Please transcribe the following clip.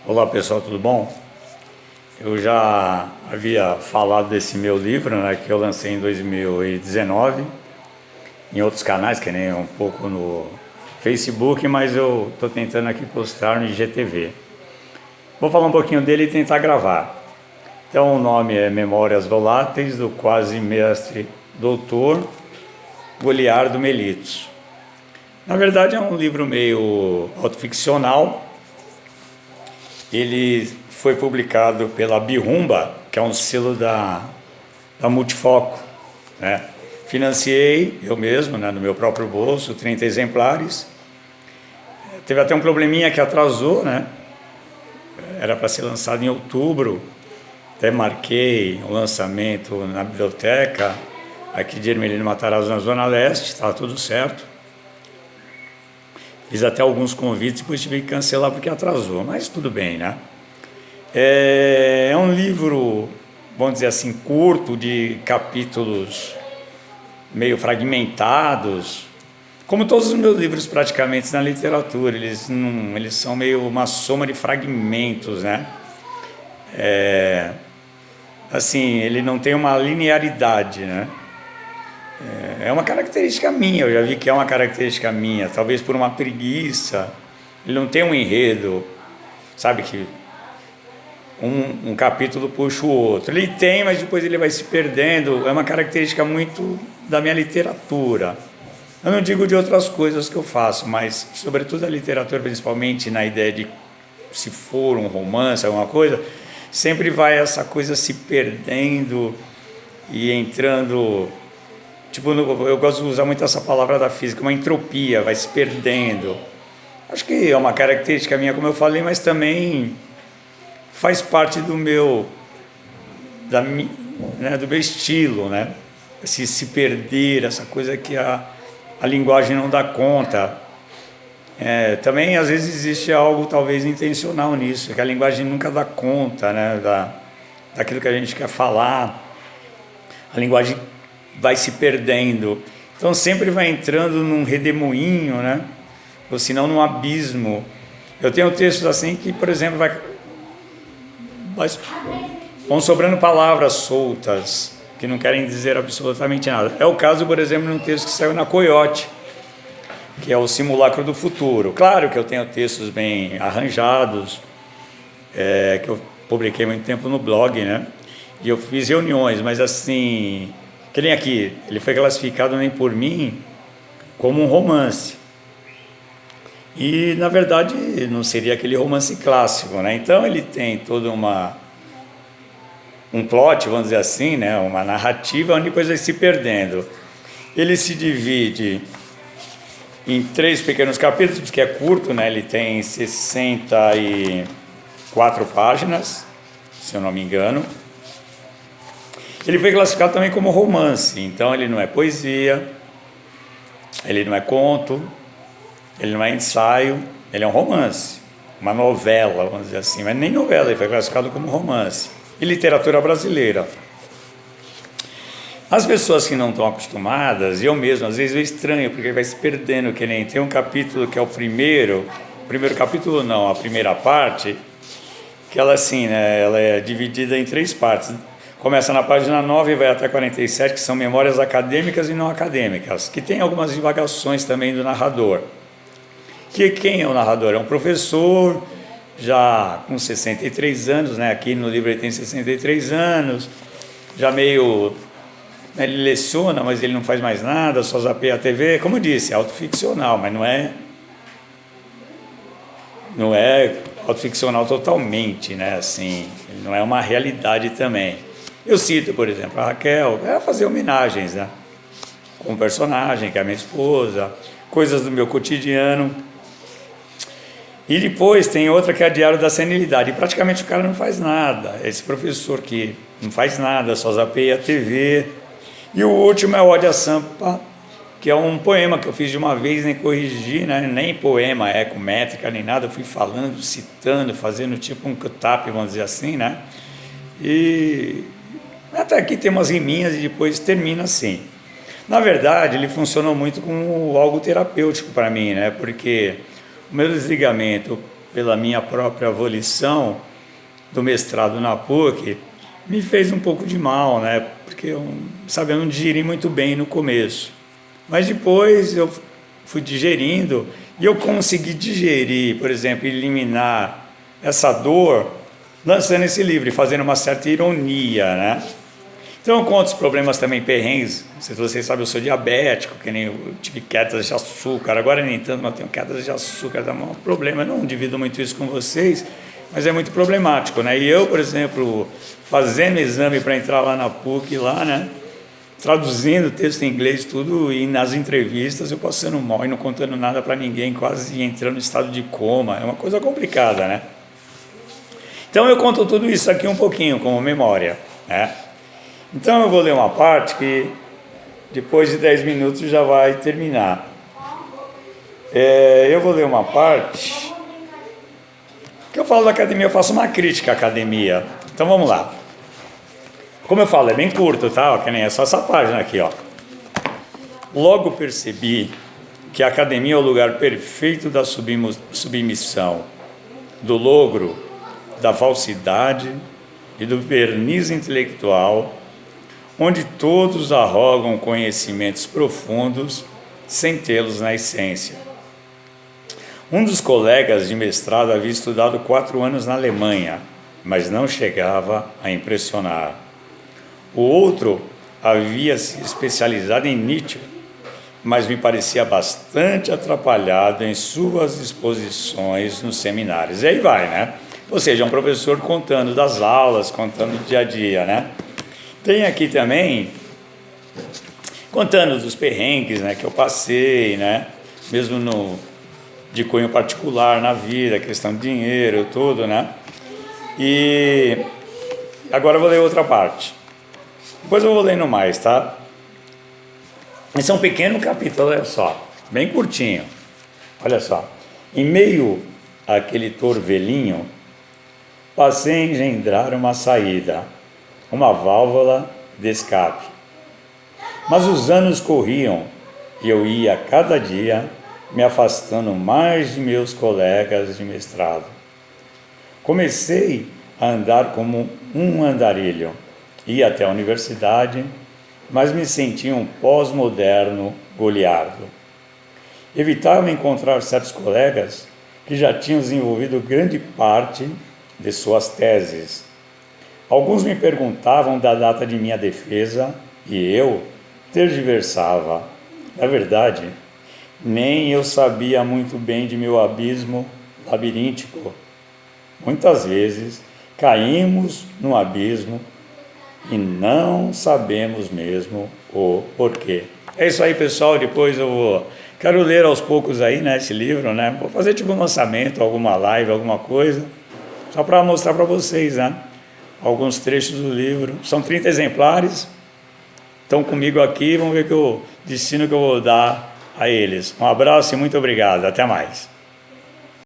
Olá pessoal, tudo bom? Eu já havia falado desse meu livro, né, que eu lancei em 2019, em outros canais, que nem um pouco no Facebook, mas eu estou tentando aqui postar no IGTV. Vou falar um pouquinho dele e tentar gravar. Então o nome é Memórias Voláteis, do quase mestre doutor Goliardo Melitos. Na verdade é um livro meio autoficcional. Ele foi publicado pela Birrumba, que é um selo da Multifoco, né? Financiei eu mesmo, né, no meu próprio bolso, 30 exemplares. Teve até um probleminha que atrasou, né? Era para ser lançado em outubro. Até marquei o lançamento na biblioteca aqui de Ermelino Matarazzo, na Zona Leste, estava tudo certo. Fiz até alguns convites, depois tive que cancelar porque atrasou, mas tudo bem, né? É um livro, vamos dizer assim, curto, de capítulos meio fragmentados, como todos os meus livros praticamente na literatura, eles são meio uma soma de fragmentos, né? Assim, ele não tem uma linearidade, né? É uma característica minha, eu já vi que é uma característica minha, talvez por uma preguiça. Ele não tem um enredo, sabe, que um capítulo puxa o outro. Ele tem, mas depois ele vai se perdendo. É uma característica muito da minha literatura. Eu não digo de outras coisas que eu faço, mas sobretudo a literatura, principalmente na ideia de se for um romance, alguma coisa, sempre vai essa coisa se perdendo e entrando. Tipo, eu gosto de usar muito essa palavra da física, uma entropia, vai se perdendo. Acho que é uma característica minha, como eu falei, mas também faz parte do meu, do meu estilo, né? Se perder, essa coisa que a linguagem não dá conta. Também, às vezes, existe algo talvez intencional nisso, que a linguagem nunca dá conta, né? Daquilo que a gente quer falar. A linguagem vai se perdendo, então sempre vai entrando num redemoinho, né? Ou se não num abismo. Eu tenho textos assim que, por exemplo, vão sobrando palavras soltas que não querem dizer absolutamente nada. É o caso, por exemplo, de um texto que saiu na Coyote, que é o Simulacro do Futuro. Claro que eu tenho textos bem arranjados, que eu publiquei muito tempo no blog, né? E eu fiz reuniões, mas assim, que nem aqui, ele foi classificado nem por mim como um romance. E, na verdade, não seria aquele romance clássico, né? Então, ele tem todo um plot, vamos dizer assim, né? Uma narrativa, onde depois vai se perdendo. Ele se divide em 3 pequenos capítulos, que é curto, né? Ele tem 64 páginas, se eu não me engano. Ele foi classificado também como romance, então ele não é poesia, ele não é conto, ele não é ensaio, ele é um romance, uma novela, vamos dizer assim, mas nem novela, ele foi classificado como romance. E literatura brasileira. As pessoas que não estão acostumadas, e eu mesmo, às vezes eu estranho, porque vai se perdendo, que nem tem um capítulo que é o primeiro capítulo não, a primeira parte, que ela assim, né, ela é dividida em 3 partes. Começa na página 9 e vai até 47, que são memórias acadêmicas e não acadêmicas, que tem algumas divagações também do narrador. Quem é o narrador? É um professor, já com 63 anos, né? Aqui no livro ele tem 63 anos, já meio... Ele leciona, mas ele não faz mais nada, só zapeia a TV. Como eu disse, é autoficcional, mas não é autoficcional totalmente, né? Assim, ele não é uma realidade também. Eu cito, por exemplo, a Raquel, fazer homenagens, né? Com um personagem, que é a minha esposa, coisas do meu cotidiano. E depois tem outra que é a Diário da Senilidade. E praticamente o cara não faz nada. Esse professor que não faz nada, só zapeia a TV. E o último é o Ode a Sampa, que é um poema que eu fiz de uma vez, nem corrigi, né? Nem poema é com métrica, nem nada. Eu fui falando, citando, fazendo tipo um cut-up, vamos dizer assim, né? E até aqui tem umas riminhas e depois termina assim. Na verdade, ele funcionou muito como algo terapêutico para mim, né? Porque o meu desligamento pela minha própria volição do mestrado na PUC, me fez um pouco de mal, né? Porque eu não digeri muito bem no começo. Mas depois eu fui digerindo e eu consegui digerir, por exemplo, eliminar essa dor lançando esse livro e fazendo uma certa ironia, né? Então eu conto os problemas também, perrengues. Não sei se vocês sabem, eu sou diabético, que nem eu tive quedas de açúcar, agora nem tanto, mas tenho quedas de açúcar, dá um problema. Eu não divido muito isso com vocês, mas é muito problemático, né? E eu, por exemplo, fazendo exame para entrar lá na PUC, lá, né? Traduzindo texto em inglês, tudo, e nas entrevistas eu passando mal e não contando nada para ninguém, quase entrando em estado de coma. É uma coisa complicada, né? Então eu conto tudo isso aqui um pouquinho, como memória, né? Então eu vou ler uma parte que depois de 10 minutos já vai terminar. Eu vou ler uma parte que eu falo da academia, eu faço uma crítica à academia. Então vamos lá. Como eu falo, é bem curto, tá? Que nem é só essa página aqui, ó. Logo percebi que a academia é o lugar perfeito da submissão, do logro, da falsidade e do verniz intelectual, onde todos arrogam conhecimentos profundos sem tê-los na essência. Um dos colegas de mestrado havia estudado 4 anos na Alemanha, mas não chegava a impressionar. O outro havia se especializado em Nietzsche, mas me parecia bastante atrapalhado em suas exposições nos seminários. E aí vai, né? Ou seja, um professor contando das aulas, contando do dia a dia, né? Tem aqui também, contando dos perrengues, né, que eu passei, né, mesmo de cunho particular na vida, questão de dinheiro, tudo, né. E agora eu vou ler outra parte. Depois eu vou lendo mais, tá? Esse é um pequeno capítulo, olha só, bem curtinho. Olha só. Em meio àquele torvelinho, passei a engendrar uma saída, uma válvula de escape. Mas os anos corriam e eu ia cada dia me afastando mais de meus colegas de mestrado. Comecei a andar como um andarilho, ia até a universidade, mas me sentia um pós-moderno goliardo. Evitava encontrar certos colegas que já tinham desenvolvido grande parte de suas teses. Alguns me perguntavam da data de minha defesa e eu tergiversava. Na verdade, nem eu sabia muito bem de meu abismo labiríntico. Muitas vezes caímos no abismo e não sabemos mesmo o porquê. É isso aí, pessoal. Depois quero ler aos poucos aí, né, esse livro, né? Vou fazer tipo um lançamento, alguma live, alguma coisa, só para mostrar para vocês, né? Alguns trechos do livro. São 30 exemplares. Estão comigo aqui. Vamos ver que o destino que eu vou dar a eles. Um abraço e muito obrigado. Até mais.